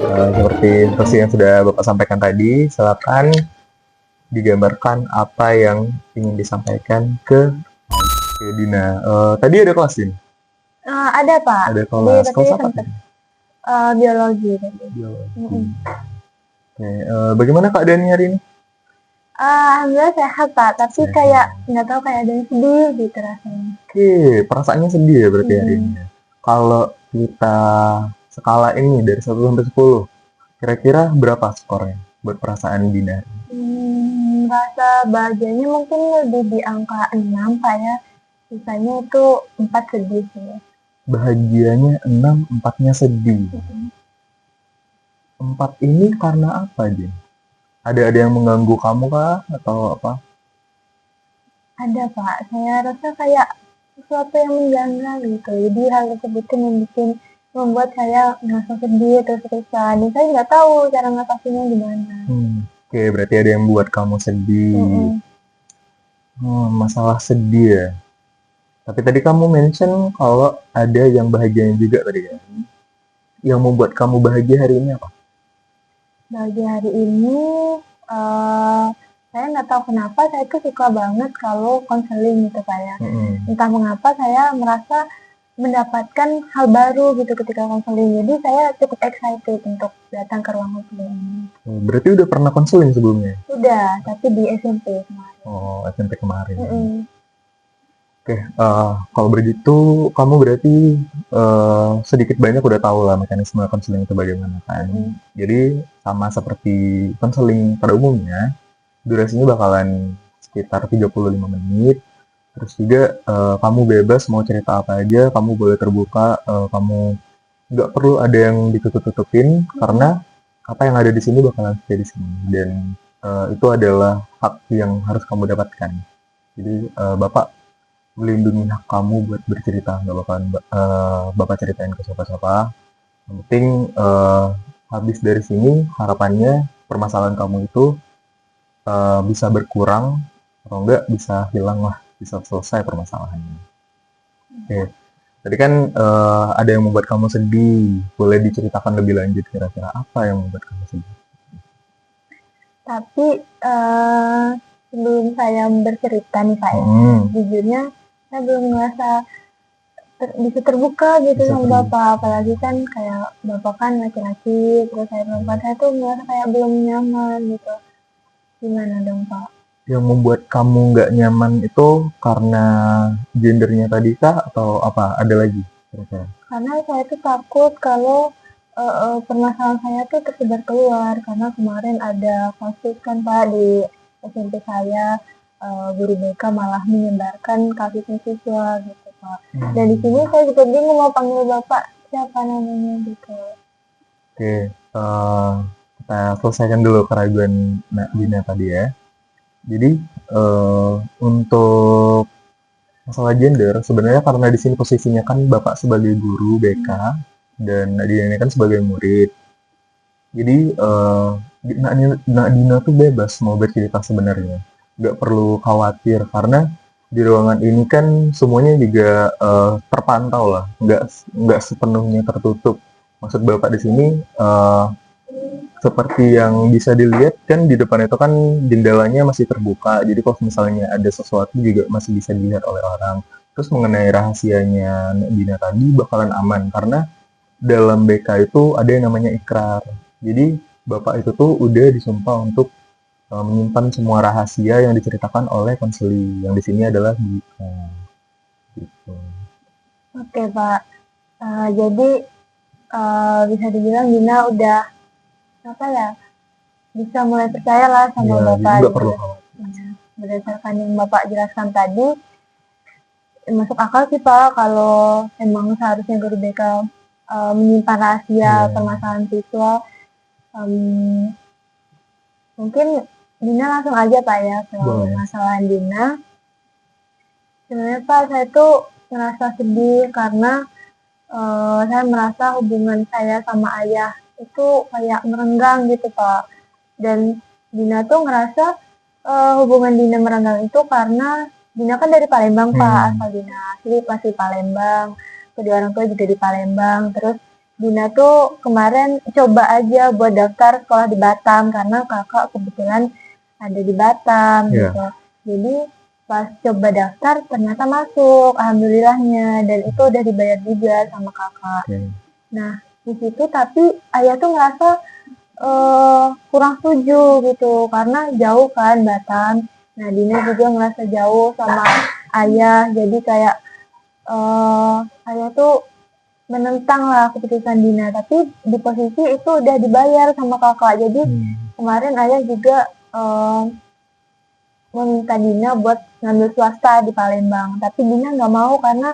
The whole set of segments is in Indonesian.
Seperti yang sudah Bapak sampaikan tadi, silakan digambarkan apa yang ingin disampaikan ke Dina. Tadi ada kelas ini? Ada Pak. Ada Jadi kelas. tadi Kelas apa sempet tadi? biologi tadi. Biologi. Mm-mm. Oke, bagaimana keadaannya hari ini? Alhamdulillah sehat Pak, tapi Sehat. kayak nggak tahu kayak ada yang sedih gitu rasanya. Oke, perasaannya sedih ya berarti hari ini. Kalau kita skala ini dari 1 sampai 10, kira-kira berapa skornya buat perasaan Dina? Rasa bahagianya mungkin lebih di angka 6 Pak ya. Sisanya itu 4 sedih sih. Bahagianya 6, 4-nya sedih. 4 ini karena apa, Din? Ada yang mengganggu kamu kah atau apa? Ada Pak, saya rasa kayak sesuatu yang menjanggal gitu. Jadi hal tersebut yang membuat saya merasa sedih terus-terusan. Dan saya nggak tahu cara ngatasinnya gimana. Oke, berarti ada yang buat kamu sedih. Masalah sedih ya. Tapi tadi kamu mention kalau ada yang bahagianya juga tadi ya. Yang membuat kamu bahagia hari ini apa? Bahagia hari ini, saya nggak tahu kenapa saya tuh suka banget kalau konseling gitu Pak ya. Entah mengapa saya merasa mendapatkan hal baru gitu ketika konseling. Jadi saya cukup excited untuk datang ke ruang konseling ini. Berarti udah pernah konseling sebelumnya? Udah, tapi di SMP kemarin. Oh, SMP kemarin. Oke, kalau begitu kamu berarti sedikit banyak udah tahu lah mekanisme konseling itu bagaimana kan. Jadi sama seperti konseling pada umumnya, durasinya bakalan sekitar 35 menit. Terus juga kamu bebas mau cerita apa aja, kamu boleh terbuka, kamu nggak perlu ada yang ditutup-tutupin karena apa yang ada di sini bakalan stay di sini dan itu adalah hak yang harus kamu dapatkan. Jadi Bapak melindungi hak kamu buat bercerita, nggak bakalan Bapak ceritain ke siapa-siapa. Yang penting habis dari sini harapannya permasalahan kamu itu bisa berkurang atau enggak bisa hilang lah, bisa selesai permasalahannya. Oke. Tadi kan ada yang membuat kamu sedih. Boleh diceritakan lebih lanjut kira-kira apa yang membuat kamu sedih? Tapi sebelum saya bercerita nih Pak ya, jujurnya saya belum merasa bisa terbuka gitu Bisa sama terbuka. Bapak. Apalagi kan kayak Bapak kan laki-laki, terus saya perempuan, saya tuh merasa kayak belum nyaman gitu. Gimana dong Pak? Yang membuat kamu nggak nyaman itu karena gendernya tadi kah atau apa? Ada lagi kira-kira? Karena saya tuh takut kalau permasalahan saya tuh tersebar keluar. Karena kemarin ada kasus kan Pak di SMP saya, guru BK malah menyebarkan kasusnya siswa gitu Pak. Dan di sini saya juga bingung mau panggil Bapak siapa namanya gitu. Oke, kita selesaikan dulu keraguan Dina tadi ya. Jadi untuk masalah gender sebenarnya karena di sini posisinya kan Bapak sebagai guru BK dan Nadina ini kan sebagai murid. Jadi Nadina tuh bebas mau bercerita sebenarnya, nggak perlu khawatir karena di ruangan ini kan semuanya juga terpantau lah, nggak sepenuhnya tertutup. Maksud Bapak di sini seperti yang bisa dilihat kan di depan itu kan jendelanya masih terbuka, jadi kalau misalnya ada sesuatu juga masih bisa dilihat oleh orang. Terus mengenai rahasianya Dina tadi bakalan aman karena dalam BK itu ada yang namanya ikrar. Jadi Bapak itu tuh udah disumpah untuk menyimpan semua rahasia yang diceritakan oleh konseli. Yang di sini adalah Dina. Gitu. Oke Pak, jadi bisa dibilang Dina udah apa ya, bisa mulai percaya lah sama Ya, Bapak jadi nggak gitu. perlu Berdasarkan yang Bapak jelaskan tadi, masuk akal sih Pak kalau emang seharusnya guru BK menyimpan rahasia permasalahan siswa. Mungkin Dina langsung aja Pak ya ke permasalahan Dina. Sebenarnya Pak saya tuh merasa sedih karena saya merasa hubungan saya sama ayah itu kayak merenggang gitu Pak. Dan Dina tuh ngerasa hubungan Dina merenggang itu karena Dina kan dari Palembang Pak, asal Dina asli pasti Palembang, kedua orang tua juga di Palembang. Terus Dina tuh kemarin coba aja buat daftar sekolah di Batam karena kakak kebetulan ada di Batam gitu. Jadi pas coba daftar ternyata masuk, alhamdulillahnya, dan itu udah dibayar juga sama kakak. Nah di situ tapi ayah tuh ngerasa kurang setuju gitu karena jauh kan Batam. Nah Dina juga ngerasa jauh sama ayah, jadi kayak ayah tuh menentang lah keputusan Dina, tapi di posisi itu udah dibayar sama kakak. Jadi kemarin ayah juga meminta Dina buat ngambil swasta di Palembang, tapi Dina nggak mau karena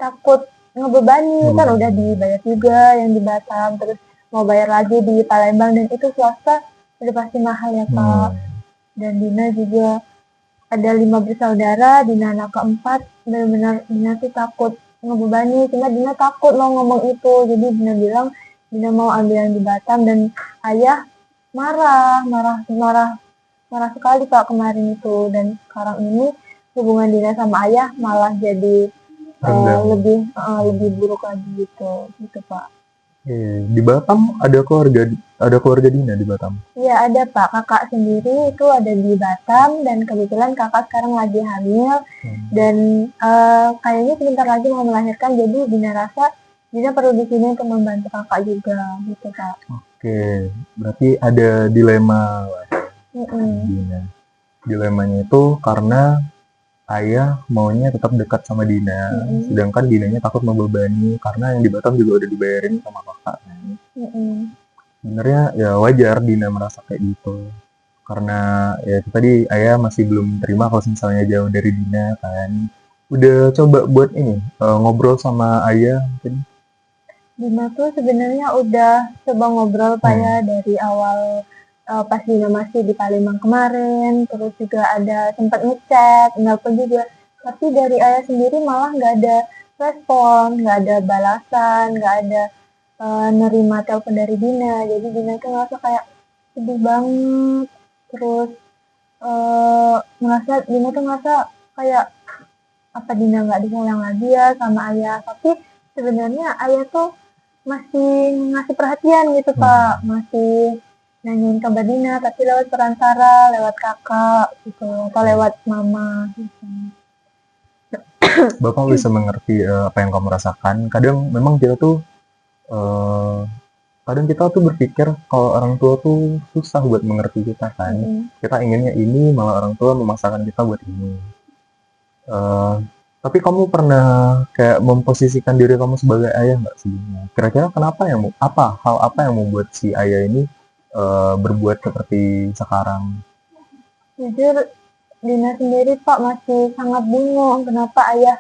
takut ngebebani, kan udah dibayar juga yang di Batam, terus mau bayar lagi di Palembang, dan itu swasta udah pasti mahal ya Pak. Dan Dina juga ada 5 bersaudara, Dina anak keempat, benar-benar Dina tuh takut ngebebani, cuma Dina takut mau ngomong itu, jadi Dina bilang Dina mau ambil yang di Batam, dan ayah marah sekali Pak kemarin itu, dan sekarang ini hubungan Dina sama ayah malah jadi lebih buruk lagi gitu Pak. Di Batam ada keluarga Dina di Batam? Iya ada Pak, kakak sendiri itu ada di Batam, dan kebetulan kakak sekarang lagi hamil, dan kayaknya sebentar lagi mau melahirkan, jadi Dina rasa Dina perlu di sini untuk membantu kakak juga gitu Pak. Oke, berarti ada dilema lah Dina. Dilemanya itu karena ayah maunya tetap dekat sama Dina, sedangkan Dinanya takut membebani karena yang di Batam juga udah dibayarin sama kakak. Sebenarnya ya wajar Dina merasa kayak gitu, karena ya itu tadi ayah masih belum terima kalau misalnya jauh dari Dina kan. Udah coba buat ini ngobrol sama ayah mungkin? Dina tuh sebenarnya udah coba ngobrol Pak ya dari awal pas Dina masih di Palembang kemarin, terus juga ada sempat ngechat, nelpon juga, tapi dari ayah sendiri malah nggak ada respon, nggak ada balasan, nggak ada nerima telepon dari Dina, jadi Dina tuh ngerasa kayak sedih banget, terus Dina tuh ngerasa kayak apa Dina nggak disayang lagi ya sama ayah, tapi sebenarnya ayah tuh masih ngasih perhatian gitu Pak, masih nanyain kabar Dina, tapi lewat perantara, lewat kakak gitu, atau lewat mama gitu. Bapak bisa mengerti apa yang kamu rasakan. Kadang memang kita tuh kadang kita tuh berpikir kalau orang tua tuh susah buat mengerti kita kan. Kita inginnya ini, malah orang tua memaksakan kita buat ini. Tapi kamu pernah kayak memposisikan diri kamu sebagai ayah nggak sebelumnya? Kira-kira kenapa hal apa yang membuat si ayah ini berbuat seperti sekarang? Jujur Dina sendiri Pak masih sangat bingung kenapa ayah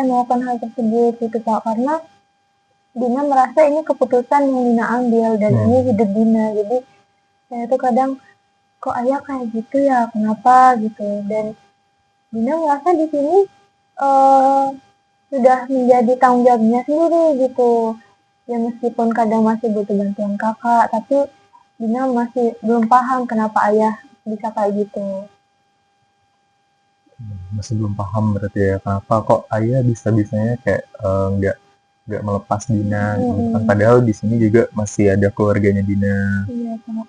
melakukan hal tersebut gitu Pak, karena Dina merasa ini keputusan yang Dina ambil dan ini hidup Dina, jadi saya tuh kadang kok ayah kayak gitu ya, kenapa gitu, dan Dina merasa di sini sudah menjadi tanggung jawabnya sendiri gitu ya, meskipun kadang masih butuh bantuan kakak, tapi Dina masih belum paham kenapa ayah bisa kayak gitu. Masih belum paham berarti ya, kenapa kok ayah bisa-bisanya kayak nggak melepas Dina gitu kan, padahal di sini juga masih ada keluarganya Dina. Iya Pak.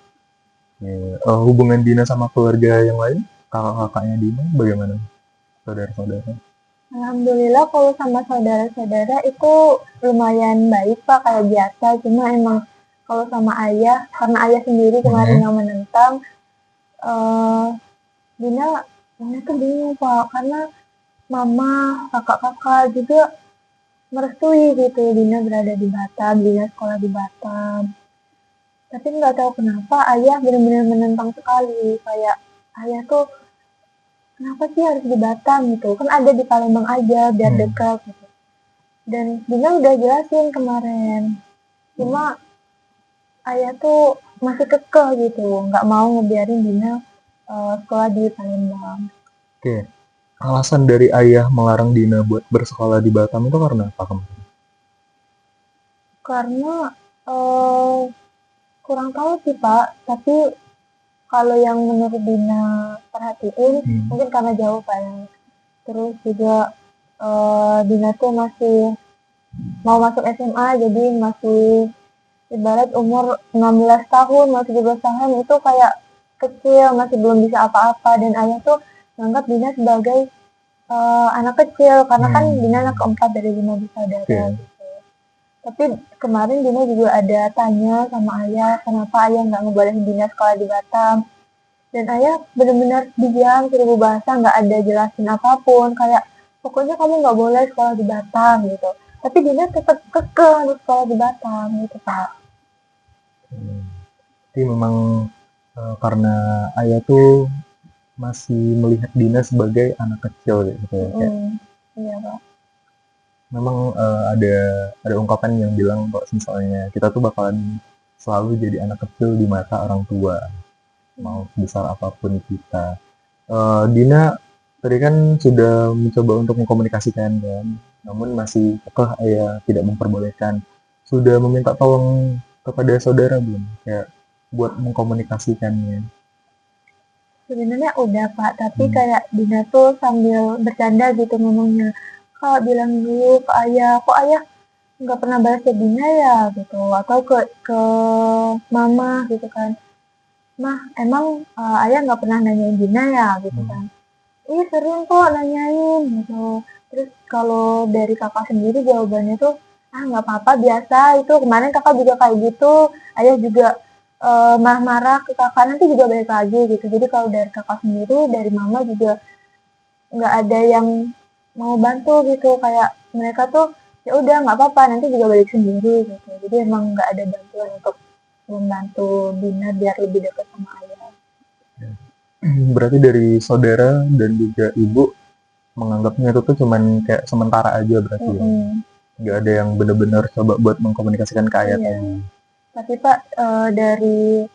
Hubungan Dina sama keluarga yang lain, kakak-kakaknya Dina bagaimana? Saudara-saudara? Alhamdulillah kalau sama saudara-saudara itu lumayan baik Pak, kayak biasa, cuma emang kalau sama ayah, karena ayah sendiri kemarin yang menentang, Dina tuh bingung Pak, karena mama, kakak-kakak juga merestui gitu Dina berada di Batam, Dina sekolah di Batam. Tapi nggak tahu kenapa ayah benar-benar menentang sekali, kayak ayah tuh kenapa sih harus di Batam gitu, kan ada di Palembang aja biar dekat gitu. Dan Dina udah jelasin kemarin, cuma ayah tuh masih kekeh gitu, nggak mau ngebiarin Dina sekolah di Palembang. Oke, alasan dari ayah melarang Dina buat bersekolah di Batam itu karena apa kemarin? Karena kurang tahu sih Pak, tapi kalau yang menurut Dina perhatiin, mungkin karena jauh Pak ya. Terus juga Dina tuh masih mau masuk SMA, jadi masih ibarat umur 16 tahun, masih 17 tahun itu kayak kecil, masih belum bisa apa-apa, dan ayah tuh menganggap Dina sebagai anak kecil, karena kan Dina anak keempat dari 5 bersaudara gitu. Tapi kemarin Dina juga ada tanya sama ayah, kenapa ayah nggak ngebolehin Dina sekolah di Batam. Dan ayah benar-benar diam, seribu bahasa, nggak ada jelasin apapun, kayak pokoknya kamu nggak boleh sekolah di Batam gitu. Tapi Dina tetap kekeh harus sekolah di Batam gitu Pak. Jadi memang karena ayah tuh masih melihat Dina sebagai anak kecil gitu ya. Kayak, iya Pak. memang ada ungkapan yang bilang kok misalnya kita tuh bakalan selalu jadi anak kecil di mata orang tua, mau besar apapun kita. Dina tadi kan sudah mencoba untuk mengkomunikasikan kan, namun masih kekeh ayah tidak memperbolehkan. Sudah meminta tolong kepada saudara belum? Kayak buat mengkomunikasikannya. Sebenarnya udah Pak, tapi kayak Dina tuh sambil bercanda gitu ngomongnya. Kak bilang dulu ke ayah, kok ayah nggak pernah balas ke Dina ya gitu, atau ke mama gitu kan. Mah emang ayah nggak pernah nanyain Dina ya gitu kan. Ih sering kok nanyain gitu. Terus kalau dari kakak sendiri jawabannya tuh, ah nggak apa-apa biasa itu, kemarin kakak juga kayak gitu, ayah juga marah-marah ke kakak, nanti juga balik lagi gitu. Jadi kalau dari kakak sendiri, dari mama juga nggak ada yang mau bantu gitu, kayak mereka tuh ya udah nggak apa-apa nanti juga balik sendiri gitu. Jadi emang nggak ada bantuan untuk membantu Dina biar lebih dekat sama ayah. Berarti dari saudara dan juga ibu menganggapnya itu tuh cuman kayak sementara aja berarti ya. Nggak ada yang benar-benar coba buat mengkomunikasikan ke ayah tadi. Tapi Pak, dari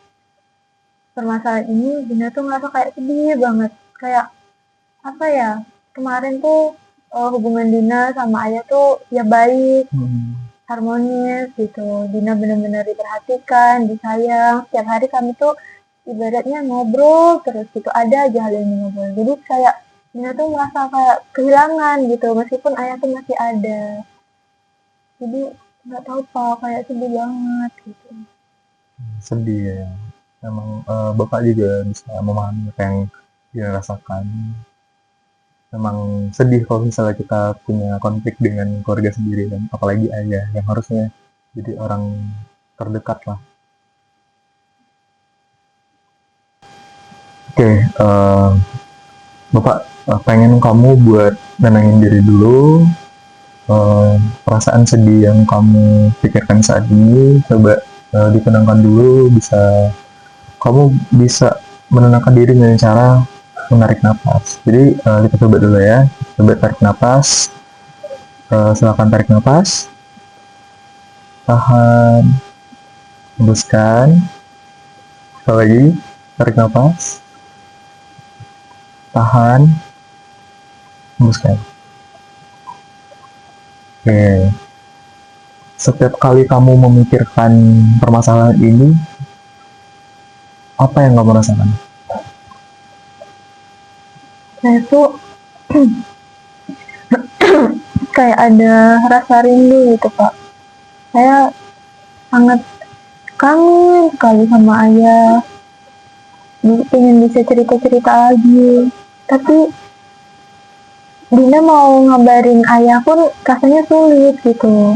permasalahan ini Dina tuh ngerasa kayak sedih banget, kayak apa ya, kemarin tuh hubungan Dina sama ayah tuh ya baik, harmonis gitu. Dina benar-benar diperhatikan, disayang. Setiap hari kami tuh ibaratnya ngobrol terus gitu, ada aja hal yang ngobrol. Jadi kayak Dina tuh merasa kayak kehilangan gitu, meskipun ayah tuh masih ada. Jadi nggak tahu Pak, kayak sedih banget gitu. Sedih ya. Memang bapak juga bisa memahami apa yang dia rasakan. Memang sedih kalau misalnya kita punya konflik dengan keluarga sendiri kan, apalagi ayah yang harusnya jadi orang terdekat lah. Oke, bapak pengen kamu buat nenangin diri dulu. Perasaan sedih yang kamu pikirkan saat ini coba ditenangkan dulu. Kamu bisa menenangkan diri dengan cara menarik nafas. Jadi kita coba dulu ya. Coba tarik nafas. Silakan tarik nafas. Tahan. Hembuskan. Sekali lagi, tarik nafas. Tahan. Hembuskan. Oke. Setiap kali kamu memikirkan permasalahan ini, apa yang kamu rasakan? Saya tuh kayak ada rasa rindu gitu Pak. Saya sangat kangen sekali sama ayah. Pengen bisa cerita-cerita lagi. Tapi Dina mau ngabarin ayah pun rasanya sulit gitu.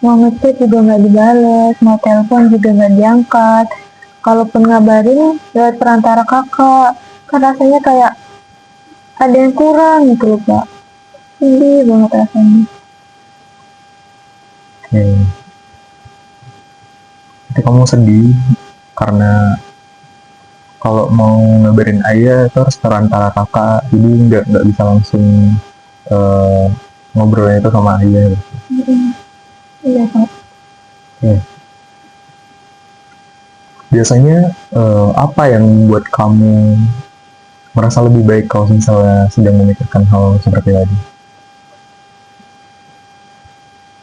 Mau ngechat juga nggak dibales, mau telepon juga nggak diangkat. Kalaupun ngabarin lewat perantara kakak, kan rasanya kayak ada yang kurang gitu loh Pak. Sedih banget rasanya. Jadi kamu sedih karena kalau mau ngabarin ayah itu harus perantara kakak, jadi nggak bisa langsung ngobrolnya itu sama ayah. Iya Pak. Biasanya apa yang membuat kamu merasa lebih baik kalau misalnya sedang memikirkan hal seperti tadi?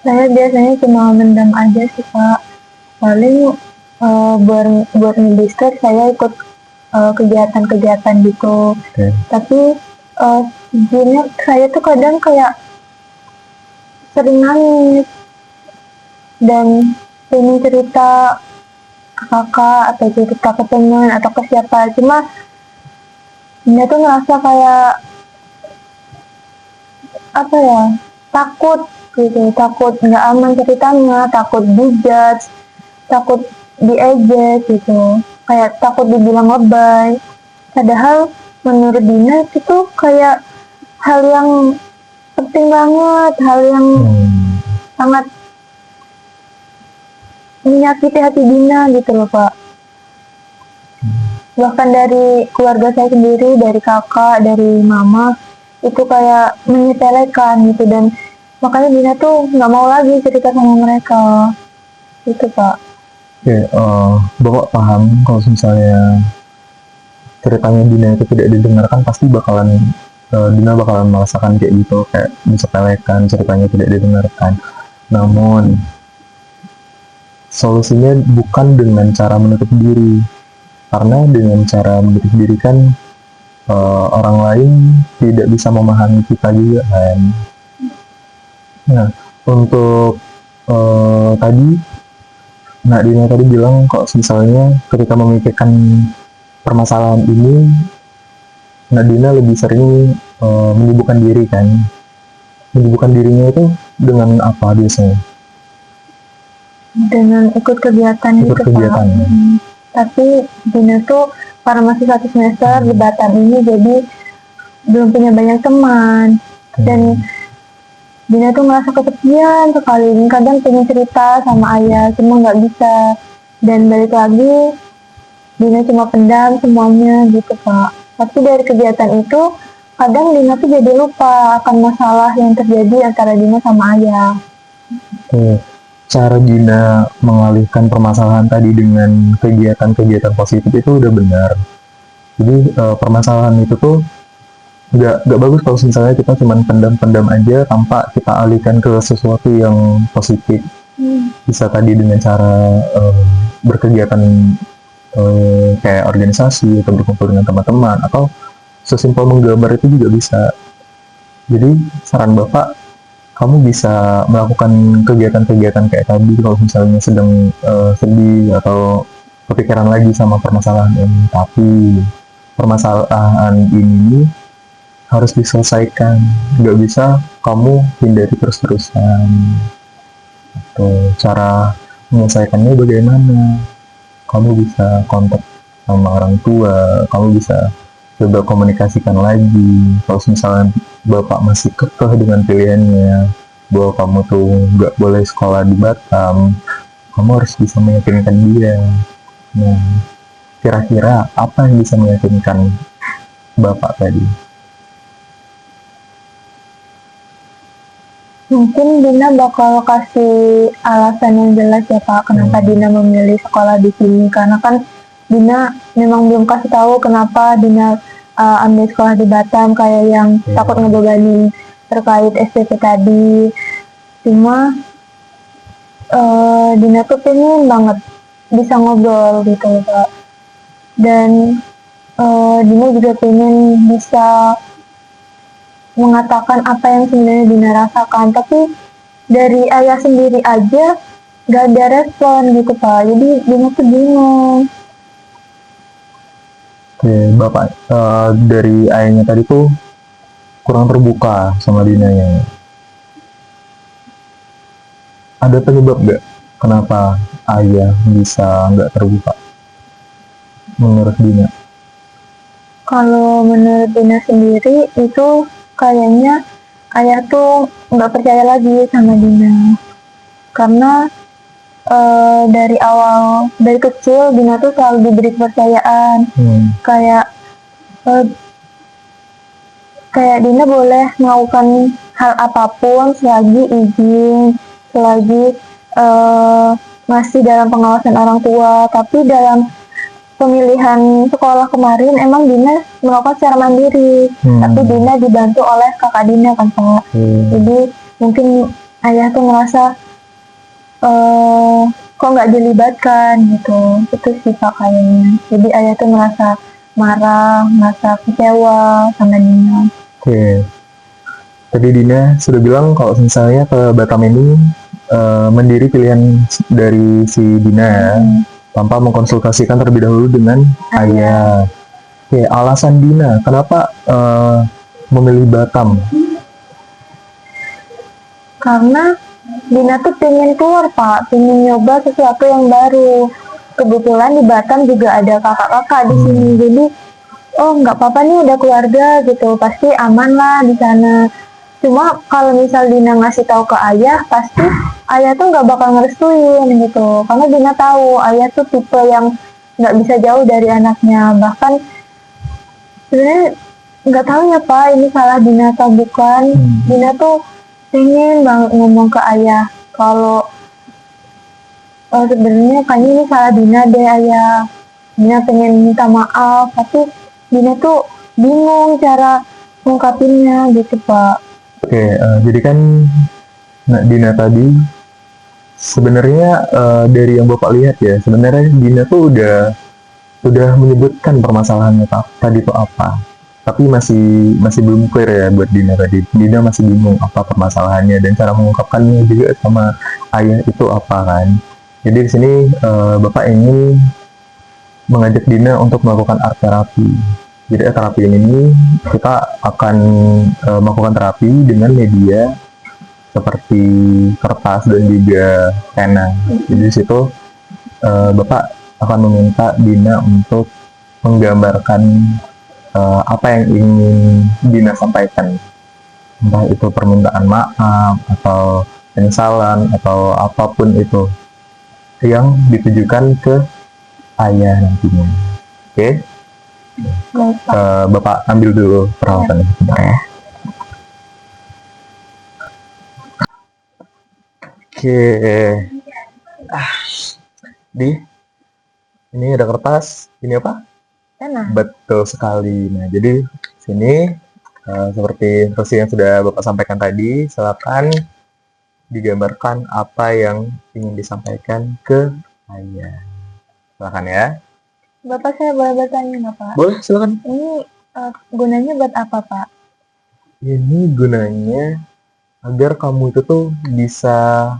Saya biasanya cuma mendam aja sih Pak. Paling buat nge-distract saya ikut kegiatan-kegiatan gitu. Tapi sebenarnya saya tuh kadang kayak sering nangis dan pengen cerita ke kakak atau cerita ke teman atau ke siapa, cuma Dina tuh ngerasa kayak apa ya, takut gitu, takut nggak aman ceritanya, takut dijudge, takut diejek gitu, kayak takut dibilang lebay. Padahal menurut Dina itu tuh kayak hal yang penting banget, hal yang sangat menyakiti hati Dina gitu loh Pak. Bahkan dari keluarga saya sendiri, dari kakak, dari mama, itu kayak menyepelekan gitu, dan makanya Dina tuh nggak mau lagi cerita sama mereka gitu Pak. Oke, Bapak paham kalau misalnya ceritanya Dina itu tidak didengarkan, pasti Dina bakalan merasakan kayak gitu, kayak disepelekan, ceritanya tidak didengarkan. Namun solusinya bukan dengan cara menutup diri, karena dengan cara menutup diri kan orang lain tidak bisa memahami kita juga kan. Nah, untuk tadi Nak Dina tadi bilang kok misalnya ketika memikirkan permasalahan ini, Nak Dina lebih sering menyibukkan diri kan. Menyibukkan dirinya itu dengan apa biasanya? Dengan ikut kegiatan Ikut gitu kegiatan, Pak. ya? Tapi Dina tuh karena masih 1 semester di Batam ini, jadi belum punya banyak teman, dan Dina tuh merasa kesepian sekali. Kadang pengen cerita sama ayah, cuma nggak bisa. Dan balik lagi, Dina cuma pendam semuanya gitu Pak. Tapi dari kegiatan itu, kadang Dina tuh jadi lupa akan masalah yang terjadi antara Dina sama ayah. Cara Dina mengalihkan permasalahan tadi dengan kegiatan-kegiatan positif itu udah benar. Jadi permasalahan itu tuh nggak bagus kalau misalnya kita cuma pendam-pendam aja tanpa kita alihkan ke sesuatu yang positif. Bisa tadi dengan cara berkegiatan kayak organisasi atau berkumpul dengan teman-teman, atau sesimpel menggambar itu juga bisa. Jadi saran Bapak, kamu bisa melakukan kegiatan-kegiatan kayak tadi kalau misalnya sedang sedih atau kepikiran lagi sama permasalahan ini. Tapi permasalahan ini harus diselesaikan, nggak bisa kamu hindari terus-terusan. Atau cara menyelesaikannya bagaimana? Kamu bisa kontak sama orang tua, kamu bisa coba komunikasikan lagi. Kalau misalnya Bapak masih kekeh dengan pilihannya bahwa kamu tuh nggak boleh sekolah di Batam, kamu harus bisa meyakinkan dia. Nah, kira-kira apa yang bisa meyakinkan Bapak tadi? Mungkin Dina bakal kasih alasan yang jelas ya Pak, kenapa Dina memilih sekolah di sini. Karena kan Dina memang belum kasih tahu kenapa Dina ambil sekolah di Batam, kayak yang takut ngebebani terkait SPP tadi. Cuma Dina tuh pengen banget bisa ngobrol gitu loh Pak. Dan Dina juga pengen bisa mengatakan apa yang sebenarnya Dina rasakan, tapi dari ayah sendiri aja gak ada respon gitu Pak. Jadi Dina tuh bingung. Oke, Bapak dari ayahnya tadi tuh kurang terbuka sama Dina ya. Ada penyebab nggak kenapa ayah bisa nggak terbuka menurut Dina? Kalau menurut Dina sendiri itu kayaknya ayah tuh nggak percaya lagi sama Dina, karena dari kecil Dina tuh selalu diberi kepercayaan, kayak Dina boleh melakukan hal apapun selagi izin, selagi masih dalam pengawasan orang tua. Tapi dalam pemilihan sekolah kemarin emang Dina melakukan secara mandiri, tapi Dina dibantu oleh kakak Dina kan Pak. Jadi mungkin ayah tuh ngerasa kok nggak dilibatkan gitu, itu sih Pak kayaknya. Jadi ayah tuh merasa marah, merasa kecewa sama Dina. Oke. tadi Dina sudah bilang kalau misalnya ke Batam ini mandiri pilihan dari si Dina ya, tanpa mengkonsultasikan terlebih dahulu dengan ayah. Oke, alasan Dina kenapa memilih Batam? Karena Dina tuh pengen keluar Pak, pengen nyoba sesuatu yang baru. Kebetulan di Batam juga ada kakak-kakak di sini, jadi oh nggak apa-apa nih udah keluarga gitu, pasti aman lah di sana. Cuma kalau misal Dina ngasih tahu ke ayah, pasti ayah tuh nggak bakal ngerestuin gitu. Karena Dina tahu ayah tuh tipe yang nggak bisa jauh dari anaknya. Bahkan sebenarnya nggak tahu ya Pak, ini salah Dina atau bukan. Dina tuh pengen banget ngomong ke ayah kalau sebenarnya kayaknya ini salah Dina deh ayah. Dina pengen minta maaf, tapi Dina tuh bingung cara ngungkapinnya gitu Pak. Oke, jadi kan Dina tadi sebenarnya dari yang Bapak lihat ya, sebenarnya Dina tuh udah menyebutkan permasalahannya tadi itu apa. Tapi masih belum clear ya buat Dina tadi. Dina masih bingung apa permasalahannya dan cara mengungkapkannya juga sama ayah itu apa kan. Jadi di sini Bapak ingin mengajak Dina untuk melakukan art terapi. Jadi terapi ini kita akan melakukan terapi dengan media seperti kertas dan juga pena. Jadi di situ Bapak akan meminta Dina untuk menggambarkan apa yang ingin Dina sampaikan, entah itu permintaan maaf atau penyesalan atau apapun itu yang ditujukan ke ayah nantinya. Oke, Bapak ambil dulu peralatannya sebentar ya. Oke, ini ada kertas, ini apa? Pena. Betul sekali. Nah, jadi sini seperti instruksi yang sudah Bapak sampaikan tadi, silakan digambarkan apa yang ingin disampaikan ke ayah. Silakan ya. Bapak saya boleh bertanya nggak Pak? Boleh, silakan. Ini gunanya buat apa Pak? Ini gunanya agar kamu itu tuh bisa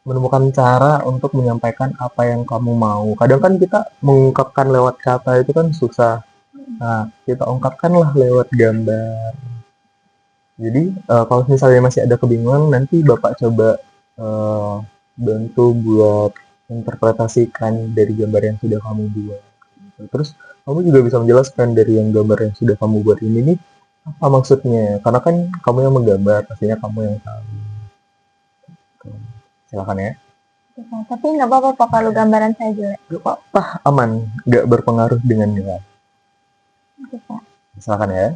menemukan cara untuk menyampaikan apa yang kamu mau. Kadang kan kita mengungkapkan lewat kata itu kan susah. Nah, kita ungkapkanlah lewat gambar. Jadi kalau misalnya masih ada kebingungan, nanti Bapak coba bantu buat interpretasikan dari gambar yang sudah kamu buat. Terus kamu juga bisa menjelaskan dari yang gambar yang sudah kamu buat ini nih apa maksudnya. Karena kan kamu yang menggambar, pastinya kamu yang tahu. Silakan ya. Tapi nggak apa-apa Pak kalau gambaran saya jelek. Gak apa-apa, aman. Gak berpengaruh dengan nilai. Oke, Pak. Silakan ya.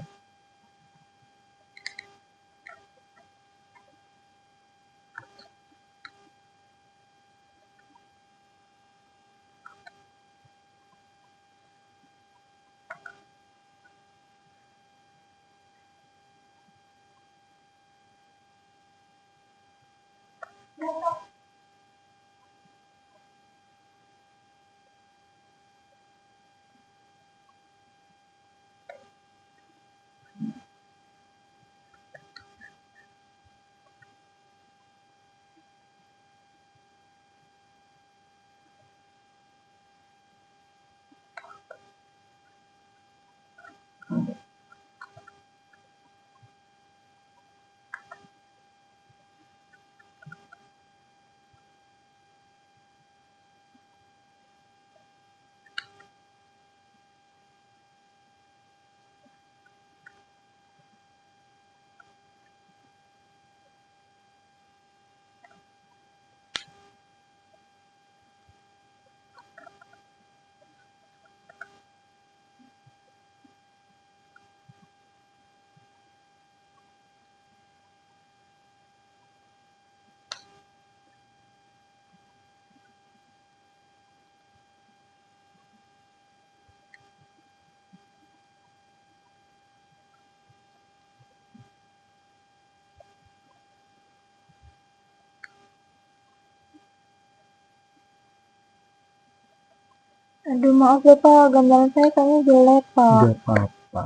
Aduh maaf ya Pak, gambaran saya kayaknya jelek Pak. Gak apa-apa.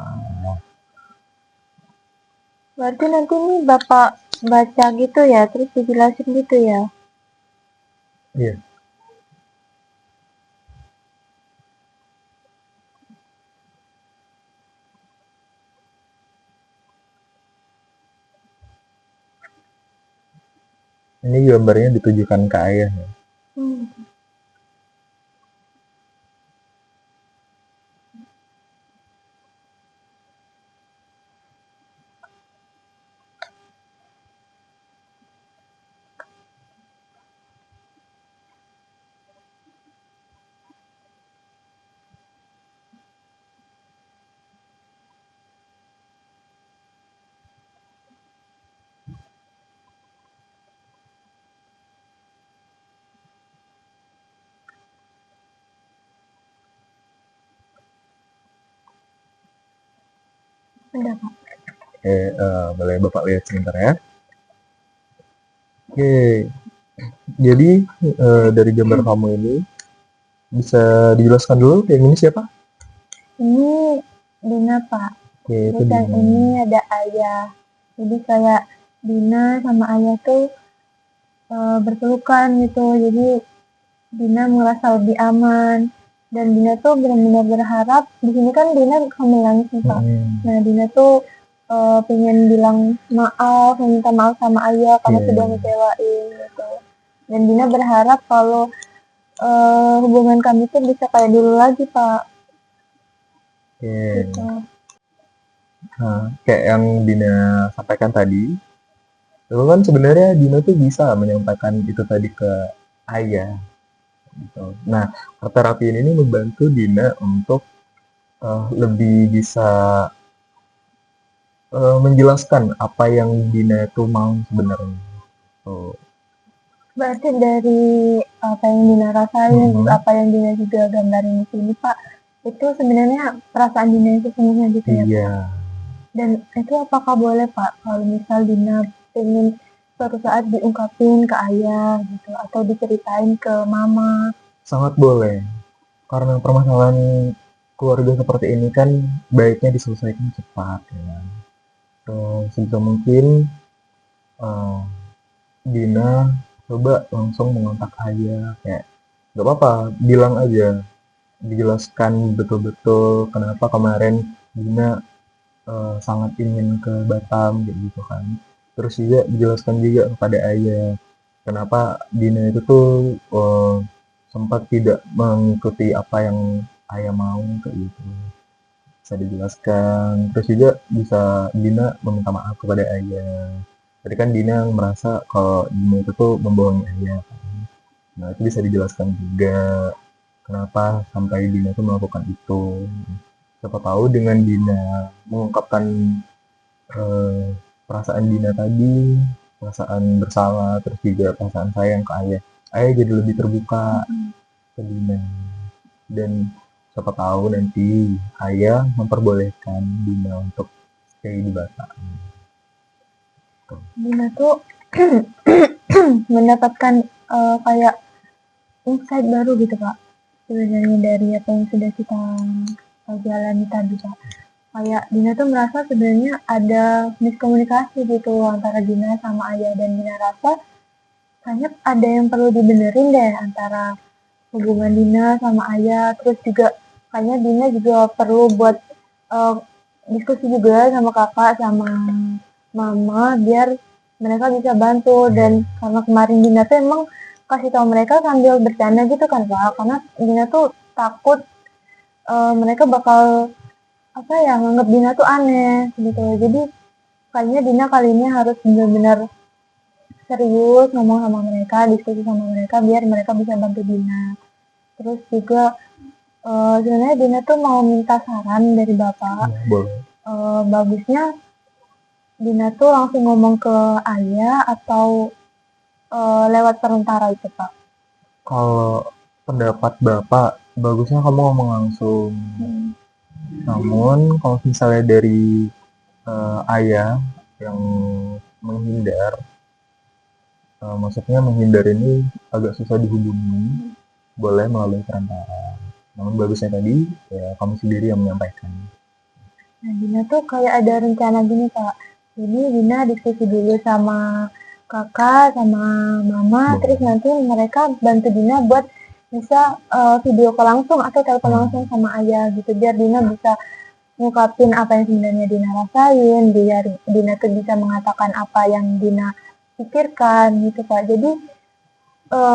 Berarti nanti nih Bapak baca gitu ya, terus dijelasin gitu ya? Iya. Ini gambarnya ditujukan ke ayah ya. Hmm. Udah Pak. Oke, boleh Bapak lihat sebentar ya. Oke, jadi dari gambar kamu ini bisa dijelaskan dulu yang ini siapa? Ini Dina Pak. Oke, itu Terus yang Dina. ini ada ayah. Jadi kayak Dina sama ayah tuh berpelukan gitu. Jadi Dina merasa lebih aman. Dan Dina tuh benar-benar berharap, di sini kan Dina sambil nangis nih Pak. Nah Dina tuh pengen bilang maaf, meminta maaf sama ayah karena sudah ngecewain gitu. Dan Dina berharap kalau hubungan kami tuh bisa kayak dulu lagi Pak. Oke. Gitu. Nah, kayak yang Dina sampaikan tadi, itu kan sebenarnya Dina tuh bisa menyampaikan itu tadi ke ayah. Gitu. Nah, terapi ini membantu Dina untuk lebih bisa menjelaskan apa yang Dina itu mau sebenarnya. Tuh. Berarti dari apa yang Dina rasain, terus apa yang Dina juga gambarin di sini Pak, itu sebenarnya perasaan Dina itu sesungguhnya gitu ya Pak. Iya. Dan itu apakah boleh Pak kalau misal Dina pengen suatu saat diungkapin ke ayah gitu atau diceritain ke mama? Sangat boleh. Karena permasalahan keluarga seperti ini kan baiknya diselesaikan cepat ya. Sebisa mungkin eh, Dina coba langsung mengontak ayah kayak gak apa-apa bilang aja dijelaskan betul-betul kenapa kemarin Dina sangat ingin ke Batam kayak gitu kan. Terus juga dijelaskan juga kepada ayah kenapa Dina itu tuh sempat tidak mengikuti apa yang ayah mau kayak gitu. Bisa dijelaskan. Terus juga bisa Dina meminta maaf kepada ayah. Tadi kan Dina yang merasa kalau Dina itu tuh membohongi ayah. Nah, itu bisa dijelaskan juga kenapa sampai Dina itu melakukan itu. Siapa tahu dengan Dina mengungkapkan eh, perasaan Dina tadi, perasaan bersalah, terus juga perasaan sayang ke ayah. Ayah jadi lebih terbuka ke Dina. Dan siapa tahu nanti ayah memperbolehkan Dina untuk stay di Batam. Dina tuh mendapatkan kayak insight baru gitu Pak. Sebenarnya dari apa yang sudah kita jalani tadi Pak. Kayak Dina tuh merasa sebenarnya ada miskomunikasi gitu antara Dina sama ayah, dan Dina rasa kayaknya ada yang perlu dibenerin deh antara hubungan Dina sama ayah. Terus juga kayaknya Dina juga perlu buat uh, diskusi juga sama kakak sama mama biar mereka bisa bantu. Dan karena kemarin Dina tuh emang kasih tahu mereka sambil bercanda gitu kan Pak, karena Dina tuh takut mereka bakal apa ya, nganggap Dina tuh aneh gitu. Jadi kayaknya Dina kali ini harus benar-benar serius ngomong sama mereka, diskusi sama mereka biar mereka bisa bantu Dina. Terus juga sebenarnya Dina tuh mau minta saran dari Bapak. Ya, boleh. Bagusnya Dina tuh langsung ngomong ke ayah atau lewat perantara itu Pak? Kalau pendapat Bapak, bagusnya kamu ngomong langsung. Namun, kalau misalnya dari ayah yang menghindar, maksudnya menghindar ini agak susah dihubungi, boleh melalui perantara. Namun bagusnya tadi, ya kamu sendiri yang menyampaikan. Nah Dina tuh kayak ada rencana gini Pak. Ini Dina diskusi dulu sama kakak, sama mama, Boleh. terus nanti mereka bantu Dina buat bisa video call langsung atau telepon langsung sama ayah gitu, biar Dina bisa ngungkapin apa yang sebenarnya Dina rasain, biar Dina tuh bisa mengatakan apa yang Dina pikirkan gitu Kak. Jadi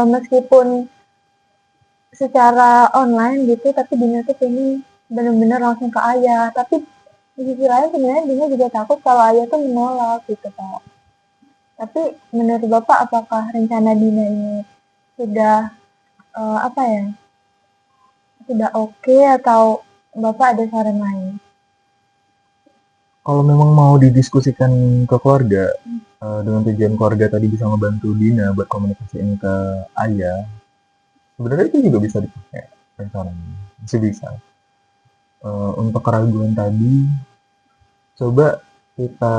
meskipun secara online gitu, tapi Dina tuh pengen bener-bener langsung ke ayah. Tapi di sisi lain sebenarnya Dina juga takut kalau ayah tuh menolak gitu Kak. Tapi menurut Bapak apakah rencana Dina ini sudah apa ya? Sudah oke atau Bapak ada saran lain? Kalau memang mau didiskusikan ke keluarga, dengan tujuan keluarga tadi bisa ngebantu Dina buat komunikasiin ke ayah, sebenarnya itu juga bisa dipakai rencananya, masih bisa. Untuk keraguan tadi, coba kita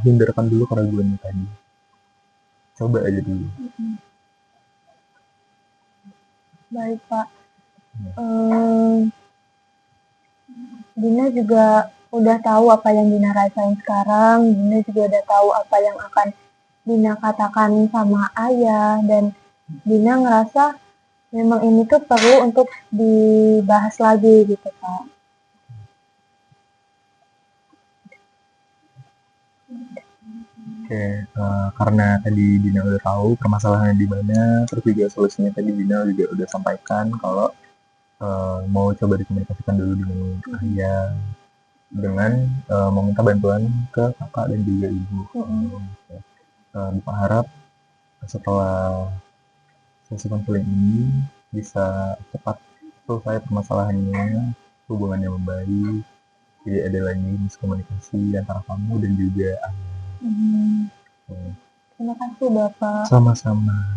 hindarkan dulu keraguannya tadi. Coba aja dulu. Baik Pak. Dina juga udah tahu apa yang Dina rasain sekarang. Dina juga udah tahu apa yang akan Dina katakan sama ayah, dan Dina ngerasa memang ini tuh perlu untuk dibahas lagi gitu Kak. Oke, karena tadi Dina udah tahu permasalahannya di mana, terus juga solusinya tadi Dina juga udah sampaikan kalau mau coba dikomunikasikan dulu dengan ayah, dengan meminta bantuan ke kakak dan juga ibu. Bapak harap setelah sesi konseling ini bisa cepat selesai permasalahannya, hubungannya membaik, jadi ada lagi miskomunikasi antara kamu dan juga ayah. Terima kasih Bapak. Sama-sama.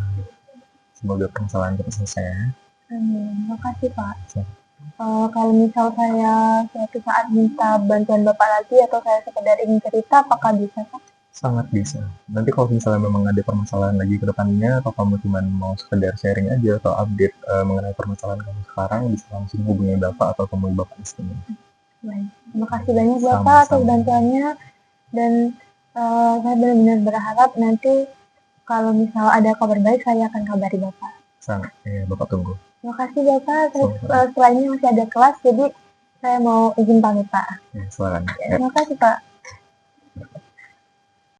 Semoga permasalahan cepat selesai ya. Terima kasih Pak. Kalau misal saya suatu saat minta bantuan Bapak lagi atau saya sekedar ingin cerita, apakah bisa Pak? Sangat bisa. Nanti kalau misalnya memang ada permasalahan lagi ke depannya, atau kamu cuma mau sekedar sharing aja atau update mengenai permasalahan kamu sekarang, bisa langsung hubungi Bapak atau temui Bapak di sini. Baik. Terima kasih banyak Bapak atas bantuannya, dan saya benar-benar berharap nanti kalau misal ada kabar baik saya akan kabari Bapak. Sangat, ya, Bapak tunggu. Terima kasih Bapak. Setelah ini masih ada kelas, jadi saya mau izin pamit Pak. Ya, silakan. Terima kasih Pak.